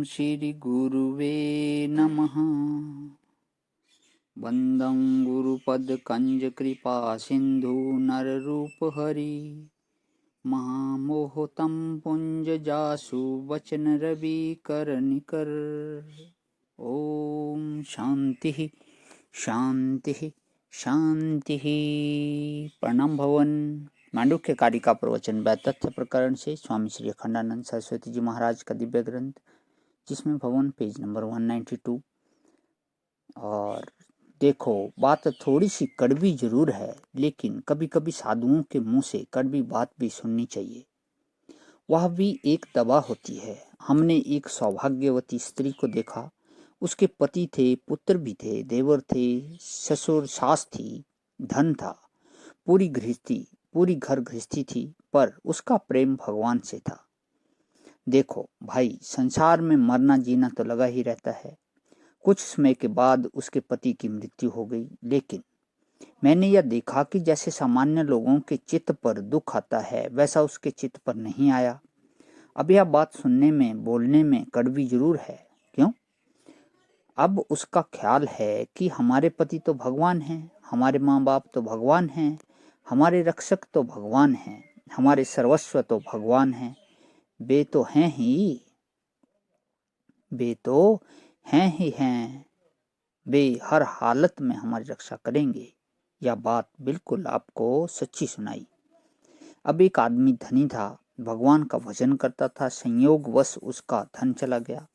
श्रीगुरुवे नमः। वन्दं गुरुपदकञ्जकृपासिन्धु नररूपहरि महामोहतं पुञ्जजासु वचनरविकरनिकर। ॐ शान्तिः शान्तिः शान्तिः। प्रणाम भवन। मांडुक्य कारिका प्रवचन तथ्य प्रकरण से स्वामी श्री अखंडानंद सरस्वती जी महाराज का दिव्य ग्रंथ, जिसमें भवन पेज नंबर 192। और देखो, बात थोड़ी सी कड़वी जरूर है, लेकिन कभी कभी साधुओं के मुंह से कड़वी बात भी सुननी चाहिए। वह भी एक दवा होती है। हमने एक सौभाग्यवती स्त्री को देखा। उसके पति थे, पुत्र भी थे, देवर थे, ससुर सास थी, धन था, पूरी घर गृहस्थी थी, पर उसका प्रेम भगवान से था। देखो भाई, संसार में मरना जीना तो लगा ही रहता है। कुछ समय के बाद उसके पति की मृत्यु हो गई, लेकिन मैंने यह देखा कि जैसे सामान्य लोगों के चित्त पर दुख आता है, वैसा उसके चित्त पर नहीं आया। अब यह बात सुनने में, बोलने में कड़वी जरूर है। क्यों? अब उसका ख्याल है कि हमारे पति तो भगवान हैं, हमारे माँ बाप तो भगवान हैं, हमारे रक्षक तो भगवान हैं, हमारे सर्वस्व तो भगवान हैं। वे तो हैं ही, वे तो हैं ही हैं। वे हर हालत में हमारी रक्षा करेंगे। यह बात बिल्कुल आपको सच्ची सुनाई। अब एक आदमी धनी था, भगवान का भजन करता था। संयोगवश उसका धन चला गया।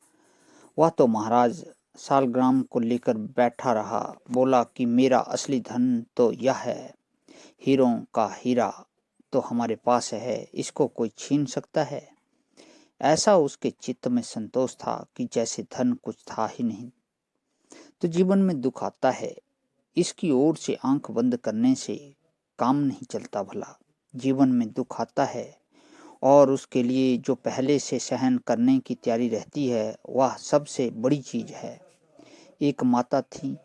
वह तो महाराज सालग्राम को लेकर बैठा रहा। बोला कि मेरा असली धन तो यह है, हीरों का हीरा तो हमारे पास है, इसको कोई छीन सकता है? ऐसा उसके चित्त में संतोष था कि जैसे धन कुछ था ही नहीं। तो जीवन में दुख आता है, इसकी ओर से आंख बंद करने से काम नहीं चलता। भला जीवन में दुख आता है और उसके लिए जो पहले से सहन करने की तैयारी रहती है, वह सबसे बड़ी चीज है। एक माता थी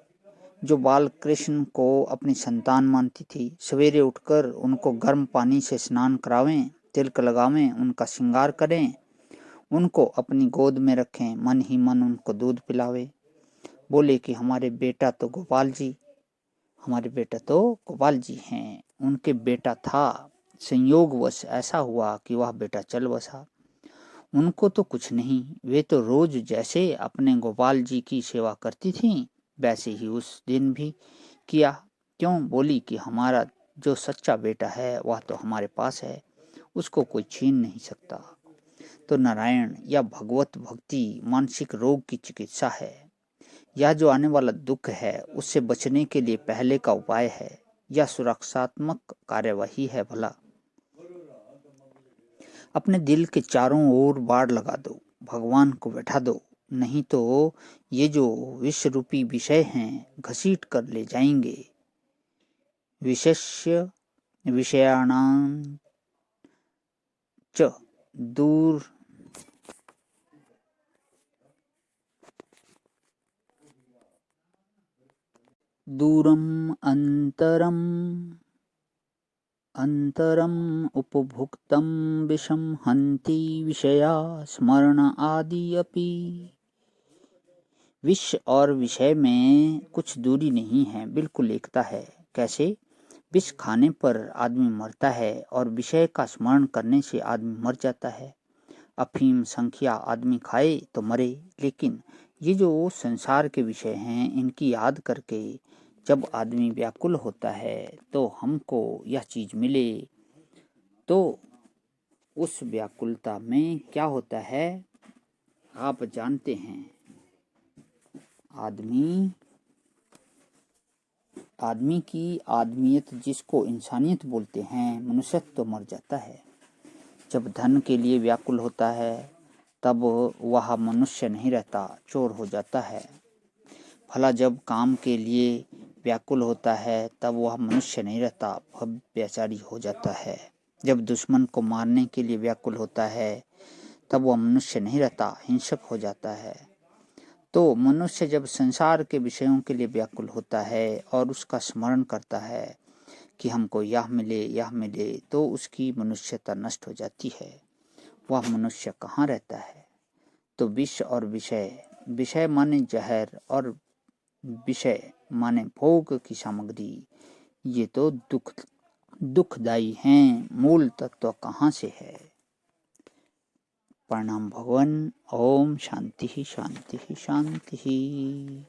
जो बाल कृष्ण को अपनी संतान मानती थी। सवेरे उठकर उनको गर्म पानी से स्नान करावें, तिलक लगावें, उनका श्रृंगार करें, उनको अपनी गोद में रखें, मन ही मन उनको दूध पिलावे। बोले कि हमारे बेटा तो गोपाल जी हैं। उनके बेटा था, संयोगवश ऐसा हुआ कि वह बेटा चल बसा। उनको तो कुछ नहीं, वे तो रोज जैसे अपने गोपाल जी की सेवा करती थीं, वैसे ही उस दिन भी किया। क्यों? बोली कि हमारा जो सच्चा बेटा है वह तो हमारे पास है, उसको कोई छीन नहीं सकता। तो नारायण या भगवत भक्ति मानसिक रोग की चिकित्सा है। यह जो आने वाला दुख है, उससे बचने के लिए पहले का उपाय है, यह सुरक्षात्मक कार्यवाही है। भला अपने दिल के चारों ओर बाड़ लगा दो, भगवान को बैठा दो, नहीं तो ये जो विश्व रूपी विषय हैं, घसीट कर ले जाएंगे। विशेष्य विषयाणां च दूरम अंतरम उपभुक्तं विषम हन्ति विषया स्मरण आदि अपि। विष और विषय में कुछ दूरी नहीं है, बिल्कुल एकता है। कैसे? विष खाने पर आदमी मरता है और विषय का स्मरण करने से आदमी मर जाता है। अफीम संख्या आदमी खाए तो मरे, लेकिन ये जो संसार के विषय हैं, इनकी याद करके जब आदमी व्याकुल होता है तो हमको यह चीज मिले, तो उस व्याकुलता में क्या होता है आप जानते हैं। आदमी की आदमियत, जिसको इंसानियत बोलते हैं, मनुष्यत्व तो मर जाता है। जब धन के लिए व्याकुल होता है तब वह मनुष्य नहीं रहता, चोर हो जाता है। भला जब काम के लिए व्याकुल होता है तब वह मनुष्य नहीं रहता, व्यभिचारी हो जाता है। जब दुश्मन को मारने के लिए व्याकुल होता है तब वह मनुष्य नहीं रहता, हिंसक हो जाता है। तो मनुष्य जब संसार के विषयों के लिए व्याकुल होता है और उसका स्मरण करता है कि हमको यह मिले, तो उसकी मनुष्यता नष्ट हो जाती है। वह मनुष्य कहाँ रहता है? तो विष और विषय, विषय माने जहर और विषय माने भोग की सामग्री, ये तो दुखदायी हैं। मूल तत्व कहाँ से है? प्रणाम भगवान। ओम शांति शांति शांति।